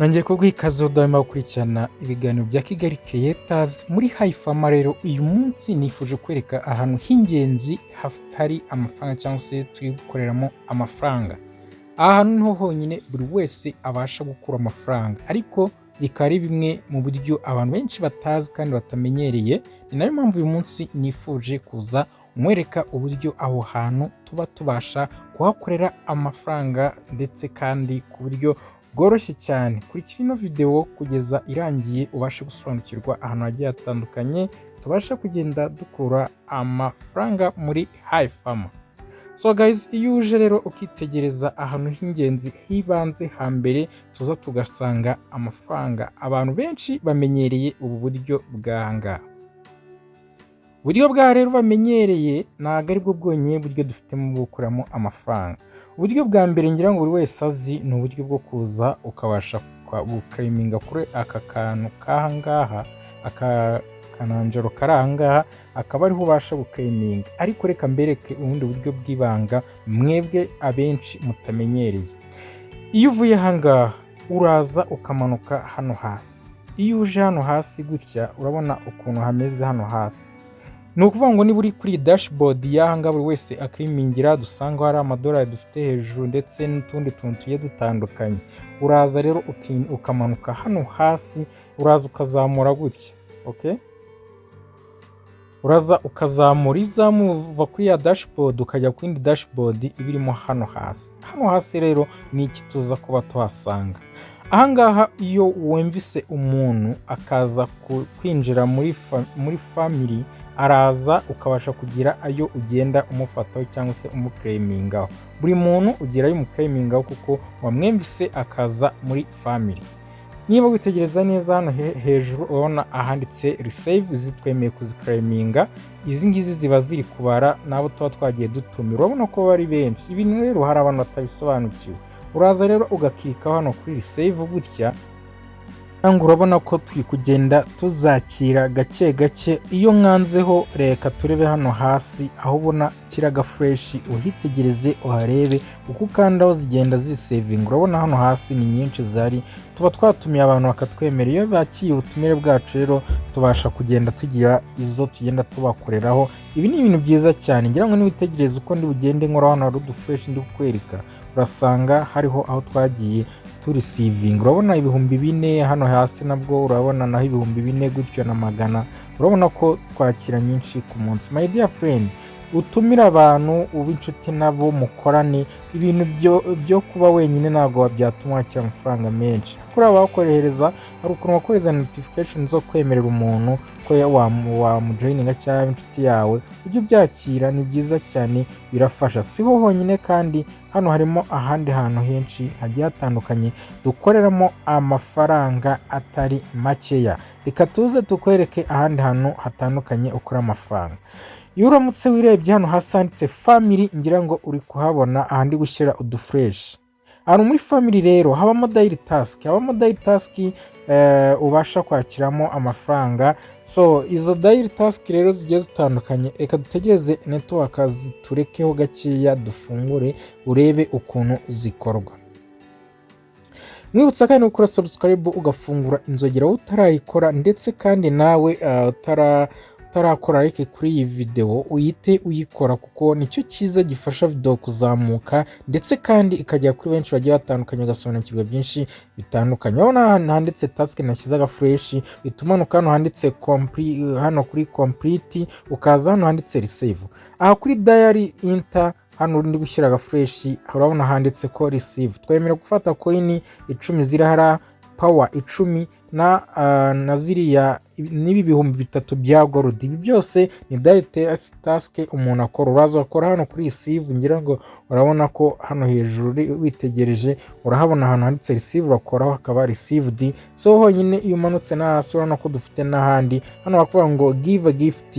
Nongeye kubwira ikaze udahwema gukurikirana ibiganiro bya Kigali Creators muri Hayfama. Rero uyu munsi nifuje kwereka ahantu h'ingenzi hari amafaranga cyangwa se turi gukoreramo amafaranga. Aha hantu niho honyine buri wese abasha gukura amafaranga, ariko bikaba ari bimwe mu buryo abantu benshi batazi kandi batamenyereye. Ni nayo mpamvu uyu munsi nifuje kuza mwereka uburyo aho hantu tuba tubasha kuhakorera amafaranga, ndetse kandi ku buryo bworoshye cyane. Kurikira ino video kugeza irangiye ubashe gusobanukirwa ahantu hagiye hatandukanye tubasha kugenda dukura amafaranga muri Hayfama. So guys, iyo uje rero ukitegereza ahantu h'ingenzi hibanze hambere tuza tugasanga amafaranga, abantu benshi bamenyereye ubu buryo bwanga. Uburyo bwa rero bamenyereye ntabwo ari bwo bwonyine buryo dufitemo bwo gukuramo amafaranga. Uburyo bwa mbere ngira ngo buri wese azi ni uburyo bwo kuza ukabasha guklaminga kuri aka kantu k'ahangaha, aka kananjoro kari ahangaha, akaba ariho ubasha guklaminga. Ariko reka mbereke ubundi buryo bw'ibanga mwebwe abenshi mutamenyereye. Iyo uvuye ahangaha uraza ukamanuka hano hasi. Iyo uje hano hasi gutya urabona ukuntu hameze hano hasi. Ni ukuvuga ngo niba uri kuri dashboard y'ahangaha buri wese akrimingira, dusanga hari amadolari dufite hejuru ndetse n'utundi tuntu tugiye dutandukanye. Uraza rero ukamanuka hano hasi, uraza ukazamura gutya, okay? Uraza ukazamura uva kuri ya dashboard ukajya ku yindi dashboard ibirimo hano hasi. Hano hasi rero ni iki tuza kuba tuhasanga. Ahangaha iyo wumvise umuntu akaza kwinjira muri family, araza ukabasha kugira ayo ugenda umufataho cyangwa se umuklamingaho. Buri muntu ugira ayo umuklamingaho kuko wamwumvise akaza muri family. Niba witegereza neza hano hejuru urabona ahanditse receive, zitwemeye kuziklaminga. Izi ngizi ziba ziri kubara nabo tuba twagiye dutumira. Urabona ko bari benshi. Ibintu rero hari abantu batabisobanukiwe. Uraza rero ugakirika hano kuri receive gutya, nangwa urabona ko turi kugenda tuzakira gake gake. Iyo nkanzeho reka turebe hano hasi aho ubona kiraga fresh, uhitegereze uharebe uko ukandaho zigenda zisavinga. Urabona hano hasi ni nyinshi zari, tuba twatumiye abantu bakatwemera. Iyo bakiye ubutumire bwacu rero tubasha kugenda tugira izo tugenda tubakoreraho. Ibi ni ibintu byiza cyane. Ngira ngo niwitegereze uko ndi bugende nkora hano hari udufresh ndi kukwereka, urasanga hariho aho twagiye turisivinga. Urabona 4,000 hano hasi, nabwo urabona naho 4,000 gutyo na magana. Urabona ko twakira nyinshi ku munsi. My dear friend, utumira abantu ubinshuti nabo mukorane. Ibintu byo kuba wenyine ntabwo wabyatuma wakira amafaranga menshi. Kuri abakorehereza hari ukuntu wakoreza notification zo kwemerera umuntu ko wamujoininga cyangwa inshuti yawe, ujye byakira. Ni byiza cyane, birafasha. Siho honyine kandi hano harimo ahandi hantu henshi hagiye hatandukanye dukoreramo amafaranga atari makeya. Reka tuze tukwereke ahandi hantu hatandukanye ukora amafaranga. Iyo uramutse wirebye hano hasi handitse family, ngira ngo uri kuhabona ahandi gushyira udufresh. Hano muri family rero habamo daily task. Habamo daily task ubasha kwakiramo amafaranga. So izo daily task rero zigiye zitandukanye. Reka dutegereze network ziturekeho gakeya dufungure urebe ukuntu zikorwa. Mwibutsa kandi gukora subscribe ugafungura inzogera utarayikora, ndetse kandi nawe utarakora like kuri iyi video uyite uyikora, kuko nicyo cyiza gifasha video kuzamuka, ndetse kandi ikajya kuri benshi bagiye batandukanye ugasobanukirwa byinshi bitandukanye. Urabona handitse task nashyizaga fresh, bitumanuka hano handitse hano kuri complete, ukaza hano handitse receive. Aha kuri diary enter hano ndi gushyiraga fresh, urabona handitse ko receive. Twemera gufata coin 10 zirahara, power 10 na ziriya nibi 3,000 bya gold. Ibi byose ni daily task umuntu akora. Uraza akora hano kuri receive. Ngira ngo urabona ko hano hejuru witegereje urahabona ahantu handitse receive, urakora hakaba received. So honyine iyo umanutse na hasi urabona ko dufite n'ahandi hano bakubwira ngo give a gift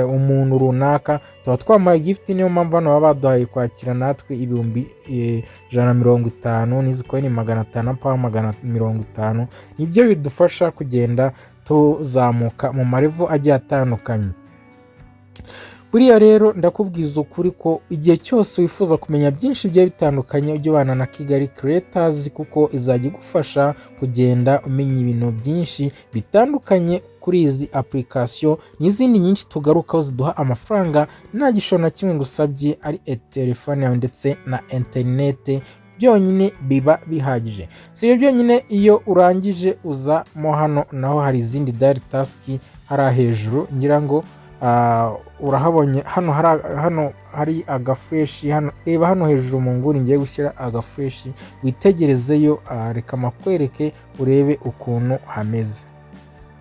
umuntu runaka. Tuba twamaye gift, niyo mpamvu hano baba baduhaye kwakira natwe 150 n'izi coin 500 pa 150. Nibyo bidufasha kugenda tuzamuka mu marevo agiye atandukanye. Buriya rero ndakubwiza ukuri ko igihe cyose wifuza kumenya byinshi bigiye bitandukanye ujye ubana na Kigali Creators kuko izajya igufasha kugenda umenya ibintu byinshi bitandukanye kuri izi application n'izindi nyinshi tugarukaho ziduha amafaranga nta gishoro na kimwe ngusabye ari telefone yawe ndetse na interinete byonyine biba bihagije. Si ibyo byonyine, iyo urangije uzamo hano naho hari izindi daily task hari hejuru ngira ngo urahabonye hano hari agafreshi hano, reba hano hejuru mu nguni ngiye gushyira agafreshi witegerezeyo, reka makwereke urebe ukuntu hameze.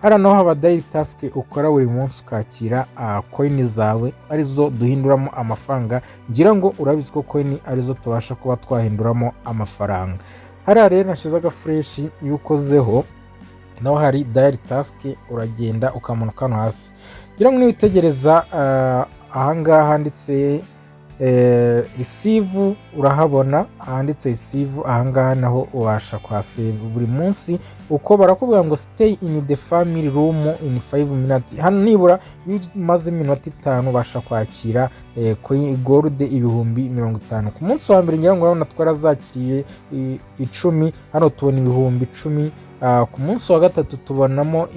Hano naho haba daily task ukora buri munsi ukakira coin zawe arizo duhinduramo amafaranga, ngira ngo urabizi ko coin arizo tubasha kuba twahinduramo amafaranga. Hariya rero nashyize agafreshi iyo ukozeho naho hari daily task uragenda ukamanuka hano hasi, ngira ngo niwitegereza ahangaha handitse receive, urahabona handitse receive, ahangaha naho ubasha kwasave buri munsi uko barakubwira ngo stay in the family room in 5 minutes. Hano nibura iyo umaze iminota 5 ubasha kwakira gold 50,000 ku munsi wa mbere. Ngira ngo urabona twarazakiriye 10, hano tubona 10,000. Ku munsi wa gatatu tubonamo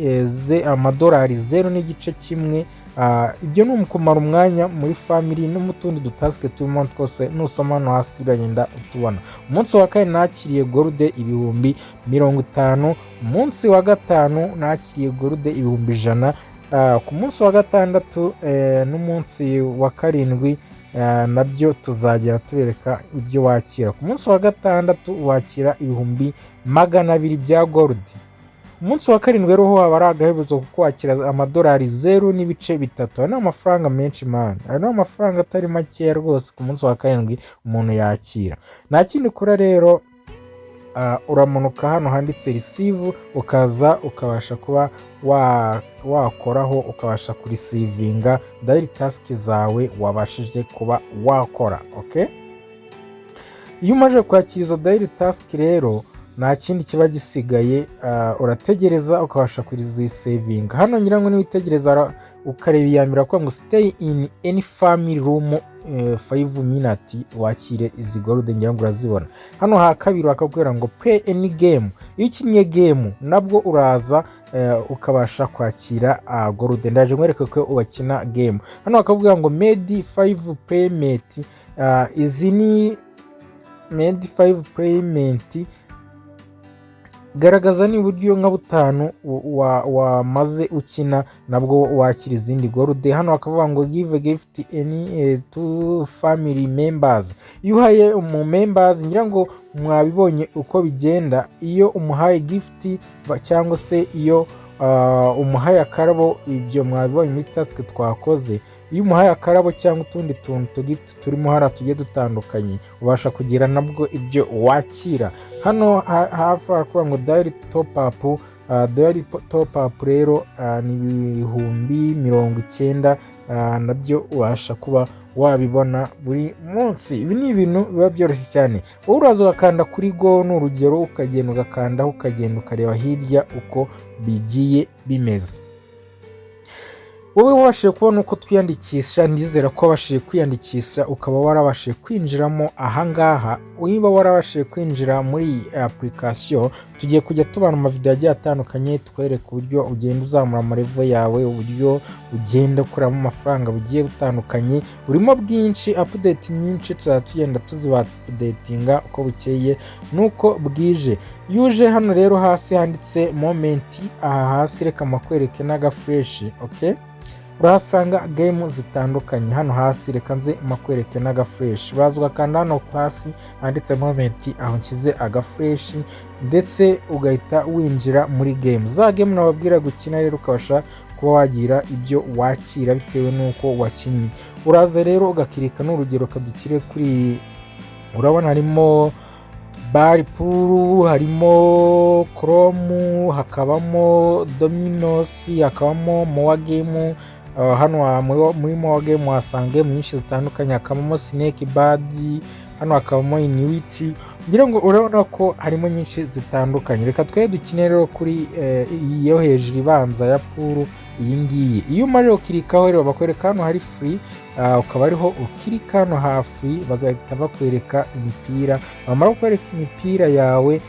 amadolari 0.1. Ibyo ni umukumara umwanya muri family no mu tundi dutaske turimo twose, nusoma no hasi uragenda utubona. Umunsi wa kane nakiriye gold 50,000, umunsi wa gatanu nakiriye gold 100,000, ku munsi wa gatandatu n'umunsi wa karindwi nabyo tuzagera tubereka ibyo wakira. Ku munsi wa gatandatu wakira 200,000 bya gold. Umunsi wa karindwi rero ho haba ari agahebuzo kuko wakira amadolari 0.3. Ni amafaranga menshi man, ni amafaranga atari make rwose ku munsi wa karindwi umuntu yakira. Nta kindi ukora rero, uramanuka hano handitse receive ukaza ukabasha kuba wakoraho ukabasha kurisivinga daily task zawe wabashije kuba wakora. Okay, iyo umaze kwakira izo daily task rero nta kindi kiba gisigaye, urategereza ukabasha kurizisavinga. Hano ngira ngo niwitegereza ukareba iyambira ko ngo stay in any family room 5 minutes wakire izi gold, ngira ngo urazibona. Hano ha kabiri bakakubwira ngo play any game, iyo ukinye game nabwo uraza ukabasha kwakira gold. Ndaje nkwereke ko ubakina game. Hano bakakubwira ngo made 5 payment, izi ni made 5 payment, garagaza ni buryo nka butanu wamaze ukina nabwo wakira izindi gold. Hano bakavuga ngo give a gift any to family members, iyo uhaye umu members, ngira ngo mwabibonye uko bigenda iyo umuhaye gift cyangwa se iyo umuhaye akarabo, ibyo mwabibonye muri task twakoze. Iyo umuhaye akarabo cyangwa utundi tuntu tugift turimo hara tugiye dutandukanye ubasha kugira nabwo ibyo wakira. Hano hafi arakuvuga ngo daily top up, daily top up rero ni 90,000, nabyo ubasha kuba wabibona buri munsi. Ibi ni ibintu biba byoroshye cyane. Wowe uraza ugakanda kuri go n'urugero, ukagenda ugakandaho ukagenda ukareba hirya uko bigiye bimeze. Wowe wabashije kubona uko twiyandikisha, ndizera ko wabashije kwiyandikisha ukaba warabashije kwinjiramo ahangaha. Niba warabashije kwinjira muri application, tugiye kujya tubana mu video agiye atandukanye twereka uburyo ugenda uzamura amarevo yawe, uburyo ugenda ukuramo amafaranga bugiye butandukanye, burimo bwinshi, update nyinshi tuzagenda tuziba updatinga uko bukeye nuko bwije. Yuje hano rero hasi handitse moment, aha hasi reka makwereke naga fresh. Okay, urahasanga game zitandukanye. Hano hasi reka nze makwereke naga fresh, uraza ugakanda hano hasi handitse moment, aho nshyize aga fresh ndetse ugahita winjira muri game. Za game nababwira gukina rero ukabasha kuba wagira ibyo wakira bitewe nuko wakinnye. Uraza rero ugakirika n'urugero kadukire kuri, urabona harimo Barpool, harimo Chrome, hakabamo Dominos, hakabamo Moa Game. Hano muri Moa Game wasanga nyinshi zitandukanye, hakabamo Snake Bad, hano hakabamo annuity, ngira ngo urabona ko harimo nyinshi zitandukanye. Reka twe dukine rero kuri iyo hejuru ibanza ya puru iyi ngiyi. Iyo umaze ukirikaho rero bakwereka hano hari free, ukaba ariho ukirika hano ha free bagahita bakwereka imipira. Bamara kukwereka imipira yawe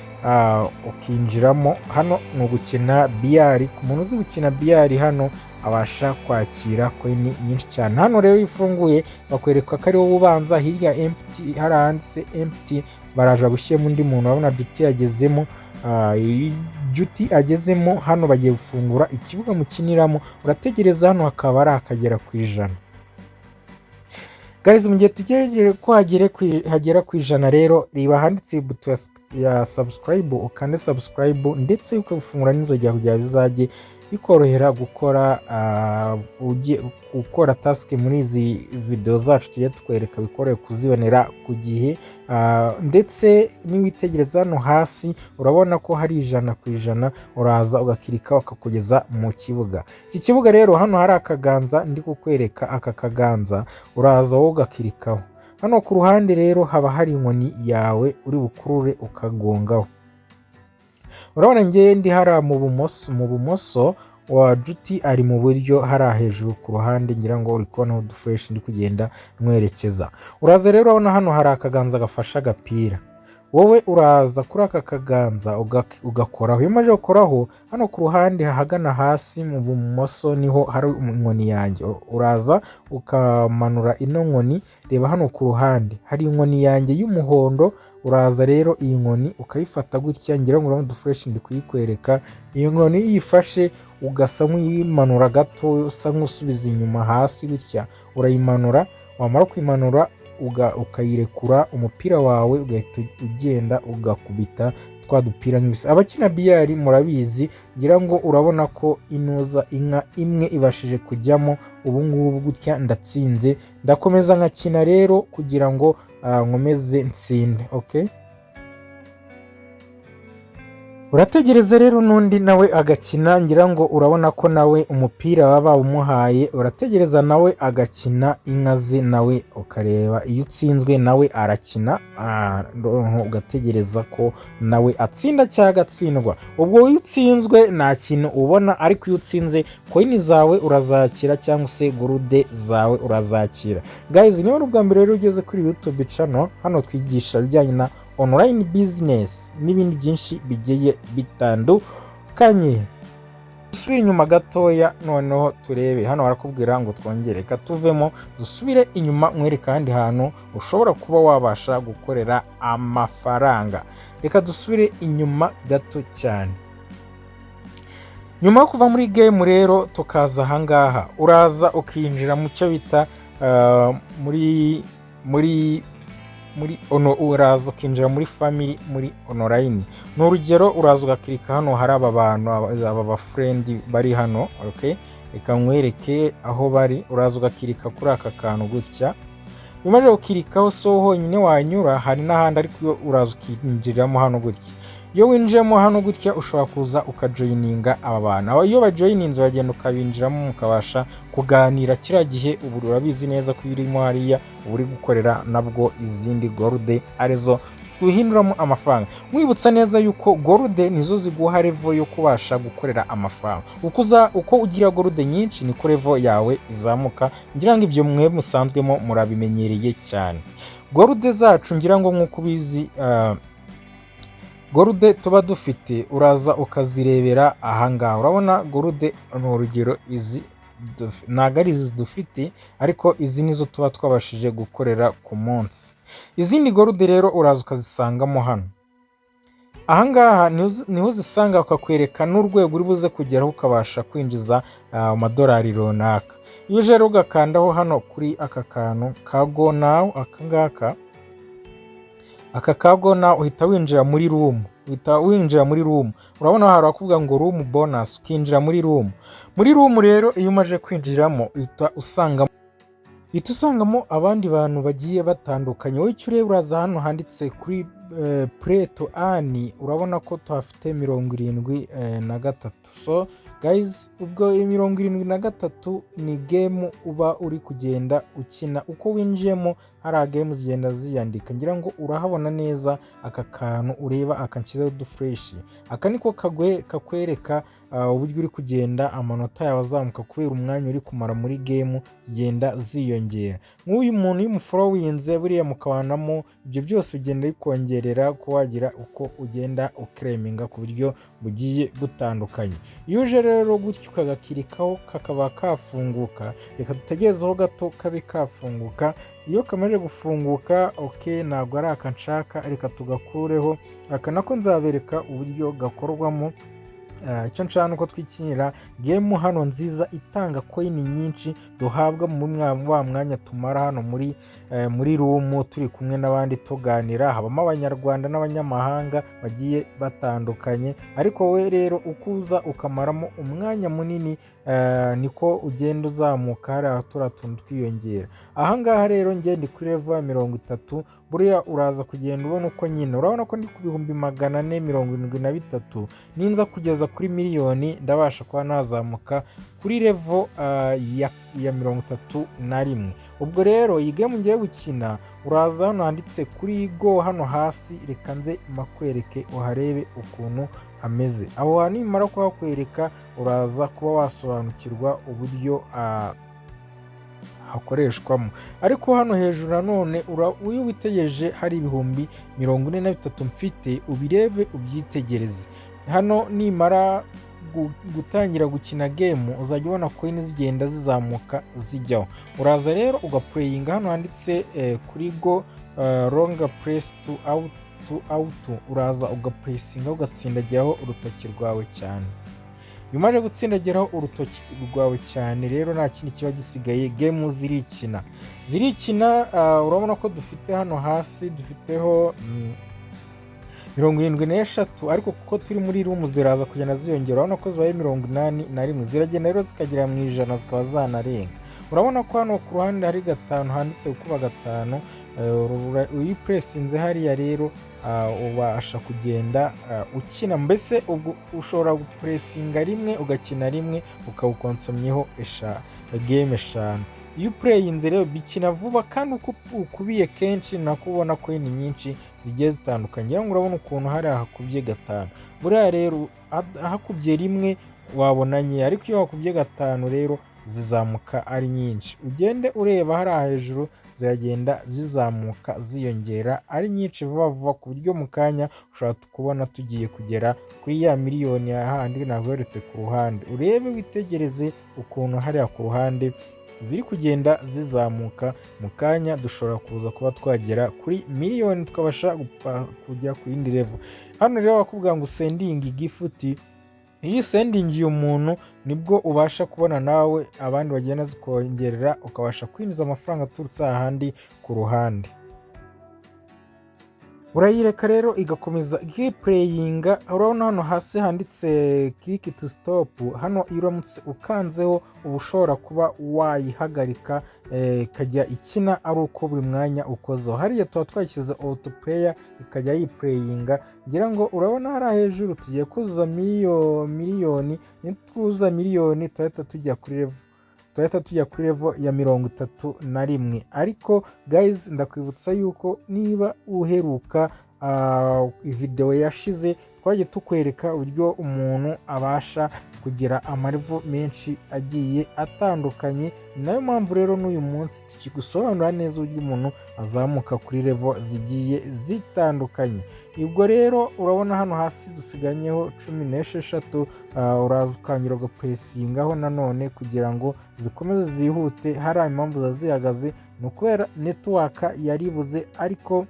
ukinjiramo. Hano ni ugukina BR. Ku muntu uzi gukina BR hano abasha kwakira coin nyinshi cyane. Hano rero ifunguye bakwereka ko ariho ubanza, hirya empty haranditse empty, baraje gushyiramo undi muntu. Urabona duty yagezemo, duty agezemo. Hano bagiye gufungura ikibuga mukiniramo, urategereza hano hakaba ari akagera ku ijana. Guys, mu gihe tugereje ko hagera ku ijana rero, riba handitse buto ya subscribe, ukande subscribe ndetse ukafungura n'inzogera kugira bizajye bikorohera gukora task muri izi video zacu tugiye tukwereka, bikoreye kuzibonera ku gihe. Ndetse niwitegereza hano hasi urabona ko hari 100%, uraza ugakirika ukakugeza mu kibuga. Iki kibuga rero hano hari akaganza ndi kukwereka, aka kaganza uraza wowe ugakirikaho. Hano ku ruhande rero haba hari inkoni yawe uri bukurure ukagongaho. Urabona ngiye ndi hara mu bumoso wa duty ari mu buryo, hari hejuru ku ruhande ngira ngo uri kubona udufresh ndi kugenda mwerekeza. Uraza rero urabona hano hari akaganza gafasha agapira, wowe uraza kuri aka kaganza ugakoraho. Iyo umaze gukoraho hano ku ruhande hahagana hasi mu bumoso niho hari inkoni yanjye, uraza ukamanura ino nkoni. Reba hano ku ruhande hari inkoni yanjye y'umuhondo, uraza rero iyi nkoni ukayifata gutya, ngira ngo urabona udufresh ndi kuyikwereka. Iyo nkoni yifashe ugasa nk'uyimanura gato, usa nk'usubiza inyuma hasi gutya, urayimanura. Wamara kuyimanura ukayirekura, umupira wawe ugahita ugenda ugakubita twa dupira nk'ibisa. Abakina BR murabizi, ngira ngo urabona ko inuza inka imwe ibashije kujyamo. Ubu ngubu gutya ndatsinze, ndakomeza nkakina rero kugira ngo nkomeze nsinde. Okay, urategereza rero n'undi nawe agakina, ngira ngo urabona ko nawe umupira baba umuhaye, urategereza nawe agakina inka ze, nawe ukareba iyo utsinzwe nawe arakina, ugategereza ko nawe atsinda cyangwa agatsindwa. Ubwo iyo utsinzwe nta kintu ubona, ariko iyo utsinze coin zawe urazakira cyangwa se gurude zawe urazakira. Guys, niba ari ubwa mbere rero ugeze kuri YouTube channel, hano twigisha ibijyanye na online business n'ibindi byinshi bigiye bitandukanye. Dusubire inyuma gatoya noneho turebe. Hano barakubwira ngo twongere, reka tuvemo dusubire inyuma mwereka ahandi hantu ushobora kuba wabasha gukorera amafaranga. Reka dusubire inyuma gato cyane. Nyuma yo kuva muri game rero tukaza ahangaha, uraza ukinjira mu cyo bita uraza ukinjira muri family muri online. Ni urugero, uraza ugakirika hano hari aba bantu, aba friend bari hano. Okay, reka nkwereke aho bari. Uraza ugakirika kuri aka kantu gutya. Umaze gukirikaho so honyine wanyura, hari n'ahandi ariko uraza ukinjiramo hano gutya. Iyo winjiyemo hano gutya ushobora kuza ukajoyininga aba bantu. Iyo bajoyininze uragenda ukabinjiramo mukabasha kuganira. Kira gihe ubu urabizi neza ko urimo hariya uri gukorera nabwo izindi gold arizo twihinduramo amafaranga. Mwibutsa neza yuko gold nizo ziguha level yo kubasha gukorera amafaranga. Uko ugira gold nyinshi niko level yawe izamuka. Ngira ngo ibyo mwe musanzwemo murabimenyereye cyane. Gold zacu ngira ngo nkuko bizi, gold tuba dufite uraza ukazirebera ahangaha. Urabona gold ni urugero, izi ntago ari izi dufite, ariko izi nizo tuba twabashije gukorera ku munsi. Izindi gold rero uraza ukazisangamo hano. Ahangaha niho uzisanga, ukakwereka n'urwego uri buze kugeraho ukabasha kwinjiza amadolari runaka. Iyo uje rero ugakandaho hano kuri aka kantu ka go now, aka kago na uhita winjira muri room. Urabona hari akuvuga ngo room bonus, ukinjira muri room. Muri room rero iyo umaje kwinjiramo uhita usangamo abandi bantu bagiye batandukanye. Wowe icyo ureba uraza hano handitse kuri play to earn urabona ko tuhafite 73. So guys, ubwo 73 ni game uba uri kugenda ukina uko winjiyemo, hari game zigenda ziyandika, ngira ngo urahabona neza aka kantu ureba akanshyizeho dufresh, aka niko kakwereka uburyo uri kugenda amanota yawe azamuka kubera umwanya uri kumara muri game zigenda ziyongera. Nk'uyu muntu y'umufollowinze buriya mukabanamo, ibyo byose ugenda bikongerera ko wagira uko ugenda uclaiminga ku buryo bugiye butandukanye. Iyo uje rero gutyo ukagakirikaho kakaba kafunguka, reka dutegerezeho gato kabe kafunguka. Iyo kamaze gufunguka ntabwo ari aka nshaka, reka tugakureho. Aka nako nzabereka uburyo gakorwamo. Icyo nshaka nuko twikinira game hano nziza itanga coin nyinshi duhabwa wa mwanya tumara hano muri room turi kumwe n'abandi tuganira. Habamo abanyarwanda n'abanyamahanga bagiye batandukanye, ariko we rero ukuza ukamaramo umwanya munini niko ugenda uzamuka, hari tuntu twiyongera. Ahangaha rero ngende kuri level 30, buriya uraza kugenda ubona uko nyine, urabona ko ndi ku 473. Ninza kugeza kuri miliyoni ndabasha kuba nazamuka kuri level ya 31. Ubwo rero iyi game ngiye gukina, uraza hano handitse kuri go hano hasi, reka nze makwereke uharebe ukuntu hameze. Aho hantu nimara kuhakwereka uraza kuba wasobanukirwa uburyo hakoreshwamo. Ariko hano hejuru nanone uyu witegereje hari 43 mfite, ubirebe ubyitegereze. Hano nimara gutangira gukina game uzajya ubona coin zigenda zizamuka zijyaho. Uraza rero ugaplayinga hano handitse kuri go longer press to out, uraza ugapressinga ugatsindagiraho urutoki rwawe cyane. Yumaje gutsindagiraho urutoki rwawe cyane rero nta kindi kiba gisigaye, game zirikina. Urabona ko dufite hano hasi dufiteho 76, ariko kuko turi muri room ziraza kugenda ziyongera. Urabona ko zibaye 81, ziragenda rero zikagera mu 100 zikaba zanarenga. Urabona ko hano ku ruhande hari 5 handitse kuba 5. Uyu pressinze hariya rero ubasha kugenda ukina, mbese ushobora gupressinga rimwe ugakina rimwe ukawukonsomyeho game 5. Iyo playinze rero bikina vuba kandi uko ukubiye kenshi nako ubona coin nyinshi zigiye zitandukanye. Urabona ukuntu hari ahakubye 5, buriya rero ahakubye rimwe wabonanye, ariko iyo hakubye 5 rero zizamuka ari nyinshi. Ugende ureba hari hejuru ziragenda zizamuka ziyongera ari nyinshi vuba ku buryo mu kanya ushobora kubona tugiye kugera kuri ya miliyoni ahandi nagweretse ku ruhande. Urebe witegereze ukuntu hariya ku ruhande ziri kugenda zizamuka, mu kanya dushobora kuza kuba twagera kuri miliyoni tukabasha kujya ku yindi level. Hano rero bakubwira ngo sending gift. Iyo sendingiye umuntu nibwo ubasha kubona nawe abandi bagenda zikongerera, ukabasha kwinjiza amafaranga aturutse ahandi ku ruhande. Urayireka rero igakomeza playinga. Urabona hano hasi handitse click to stop. Hano iyo uramutse ukanzeho uba ushobora kuba wayihagarika ikajya ikina ari uko buri mwanya ukozeho. Hariya tuba twashyize auto player ikajya yiplayinga. Ngira ngo urabona hari hejuru tugiye kuzuza miliyoni, nitwuza miliyoni tuhita tujya kuri level ya 31. Ariko guys, ndakwibutsa yuko niba uheruka video yashize twagiye tukwereka uburyo umuntu abasha kugira amarevo menshi agiye atandukanye. Nayo mpamvu rero n'uyu munsi tukigusobanura neza uburyo umuntu azamuka kuri level zigiye zitandukanye. Ubwo rero urabona hano hasi dusiganyeho 16. Uraza ukanyura ugapressingaho nanone kugira ngo zikomeze zihute. Hari impamvu zihagaze ni ukubera network yaribuze, ariko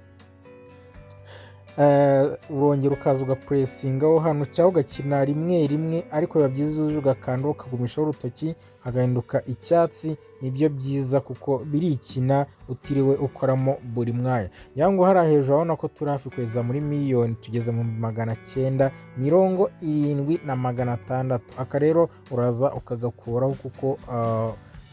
urongera ukaza ugapressingaho hano cyangwa ugakina rimwe, ariko biba byiza uje ugakanda ukagumishaho urutoki hagahinduka icyatsi. Nibyo byiza kuko birikina utiriwe ukoramo buri mwanya. Yango hari hejuru urabona ko turi hafi kweza muri miliyoni, tugeze mu 970,600. Aka rero uraza ukagakuraho kuko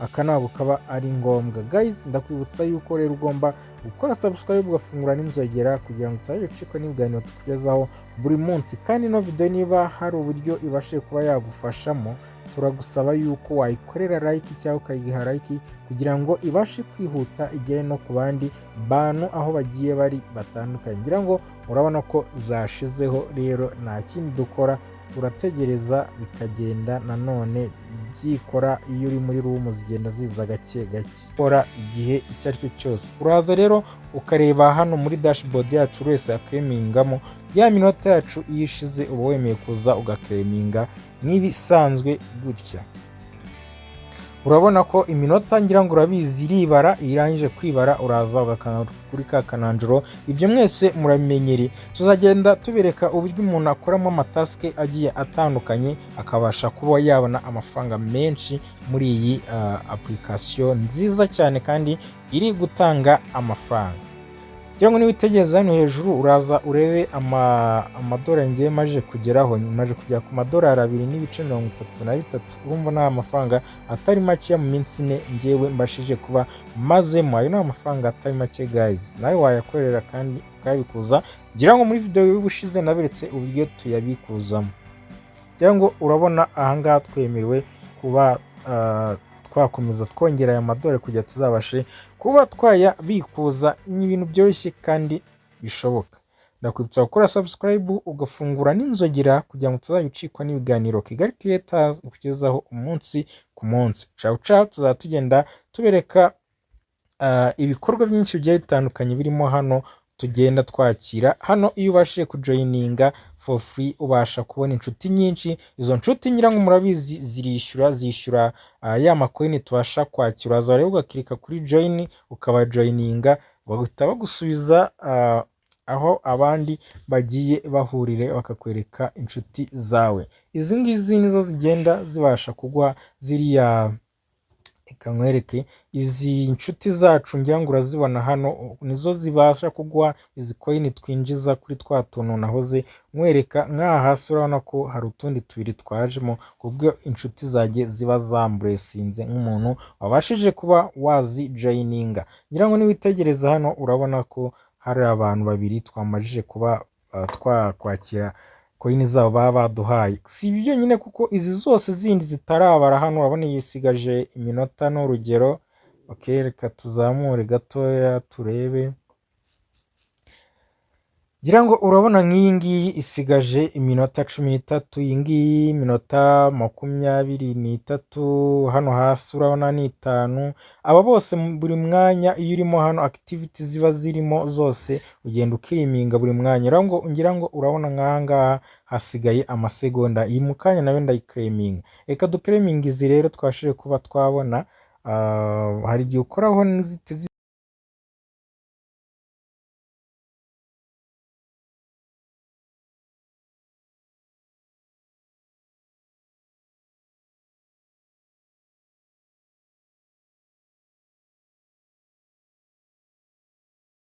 aka ntabwo kaba ari ngombwa. Guys, ndakwibutsa yuko rero ugomba gukora subscribe ugafungura n'inzogera kugira ngo utazajya ucikwa n'ibiganiro tukugezaho buri munsi. Kandi ino video niba hari uburyo ibashe kuba yagufashamo, turagusaba yuko wayikorera like cyangwa ukayiha like kugira ngo ibashe kwihuta igere no ku bandi bantu aho bagiye bari batandukanye. Ngira ngo urabona ko zashizeho, rero nta kindi dukora, turategereza bikagenda nanone byikora. Iyo uri muri room zigenda ziza gake gake kora igihe icyo ari cyo cyose. Uraza rero ukareba hano muri dashboard yacu wese yakremingamo ya minota yacu iyo ishize, uba wemeye kuza ugakreminga nk'ibisanzwe gutya. Urabona ko iminota ngira ngo urabizi iribara, irangije kwibara uraza ugakanda kuri ka kananjuro. Ibyo mwese muramenyereye, tuzagenda tubereka uburyo umuntu akoramo amataske agiye atandukanye akabasha kuba yabona amafaranga menshi muri iyi application nziza cyane kandi iri gutanga amafaranga. Ngira ngo niwitegereza hano hejuru uraza urebe amadolari ngiye maje kugeraho, maje kujya ku madolari 2.33. Urumva ni amafaranga atari make mu minsi 4 ngewe mbashije kuba mazemo. Ayo ni amafaranga atari make guys, nawe wayakorera kandi ukabikuza. Ngira ngo muri video y'ubushize naberetse uburyo tuyabikuzamo. Ngira ngo urabona ahangaha twemerewe kuba twakomeza twongera aya madolari kugira tuzabashe kuba twayabikuza. Ni ibintu byoroshye kandi bishoboka. Ndakwibutsa gukora subscribe ugafungura n'inzogera kugira ngo utazabicikwa n'ibiganiro Kigali Creators ikugezaho umunsi ku munsi. Ciao ciao, tuzatugenda tubereka ibikorwa byinshi bigiye bitandukanye birimo hano tugenda twakira. Hano iyo ubashije kujoininga for free ubasha kubona inshuti nyinshi. Izo nshuti ngira ngo murabizi zishyura ya makoini tubasha kwakira. Uraza rero ugakirika kuri join ukabajoininga, bagahita bagusubiza aho abandi bagiye bahurire, bakakwereka inshuti zawe. Izi ngizi nizo zigenda zibasha kugwa ziriya. Reka nkwereke izi inshuti zacu, ngira ngo urazibona hano, nizo zibasha kugwa izi coin twinjiza kuri twa tuntu nahoze nkwereka. Nk'aha hasi urabona ko hari utundi tubiri twajemo, kubwo inshuti zagiye ziba zambresinze nk'umuntu wabashije kuba wazi joininga. Ngira ngo niwitegereza hano urabona ko hari abantu babiri twamajije kuba twakwakira coin zabo baba baduhaye. Si ibyo nyine kuko izi zose zindi zitarabara hano urabona yisigaje iminota n'urugero. Okay, reka tuzamure gatoya turebe. Ngira ngo urabona nk'iyi ngiyi isigaje iminota 13, iyi ngiyi iminota 23, hano hasi urabona ni 5. Aba bose buri mwanya iyo urimo hano activity ziba zirimo zose ugenda ukiriminga buri mwanya. Ngira ngo urabona nk'ahangaha hasigaye amasegonda. Iyi mukanya nayo ndayikreminga. Reka dukreminga izi rero twashije kuba twabona. Hari igihe ukoraho n'iziti